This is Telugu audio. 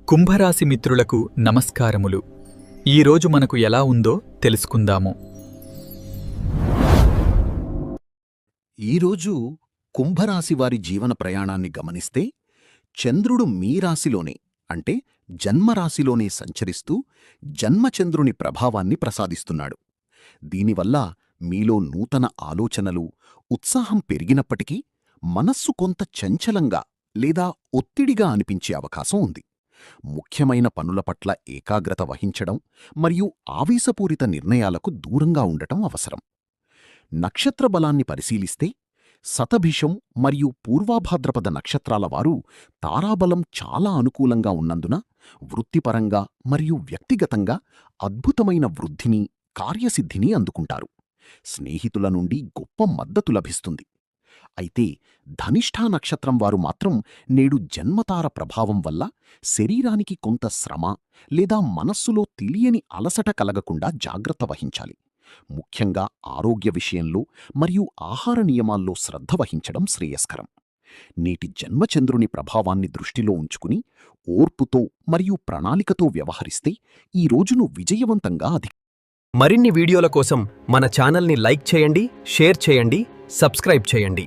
కుంభరాశి మిత్రులకు నమస్కారములు. ఈరోజు మనకు ఎలా ఉందో తెలుసుకుందాము. ఈరోజు కుంభరాశి వారి జీవన ప్రయాణాన్ని గమనిస్తే చంద్రుడు మీ రాశిలోనే అంటే జన్మరాశిలోనే సంచరిస్తూ జన్మచంద్రుని ప్రభావాన్ని ప్రసాదిస్తున్నాడు. దీనివల్ల మీలో నూతన ఆలోచనలు, ఉత్సాహం పెరిగినప్పటికీ మనస్సు కొంత చంచలంగా లేదా ఒత్తిడిగా అనిపించే అవకాశం ఉంది. ముఖ్యమైన పనుల పట్ల ఏకాగ్రత వహించడం మరియు ఆవేశపూరిత నిర్ణయాలకు దూరంగా ఉండటం అవసరం. నక్షత్ర బలాన్ని పరిశీలిస్తే శతభిషం మరియు పూర్వాభాద్రపద నక్షత్రాల వారు తారాబలం చాలా అనుకూలంగా ఉన్నందున వృత్తిపరంగా మరియు వ్యక్తిగతంగా అద్భుతమైన వృద్ధిని, కార్యసిద్ధిని అందుకుంటారు. స్నేహితుల నుండి గొప్ప మద్దతు లభిస్తుంది. అయితే ధనిష్ఠా నక్షత్రం వారు మాత్రం నేడు జన్మతార ప్రభావం వల్ల శరీరానికి కొంత శ్రమ లేదా మనస్సులో తెలియని అలసట కలగకుండా జాగ్రత్త వహించాలి. ముఖ్యంగా ఆరోగ్య విషయంలో మరియు ఆహార నియమాల్లో శ్రద్ధ వహించడం శ్రేయస్కరం. నేటి జన్మచంద్రుని ప్రభావాన్ని దృష్టిలో ఉంచుకుని ఓర్పుతో మరియు ప్రణాళికతో వ్యవహరిస్తే ఈ రోజును విజయవంతంగా మరిన్ని వీడియోల కోసం మన ఛానల్ని లైక్ చేయండి, షేర్ చేయండి, సబ్స్క్రైబ్ చేయండి.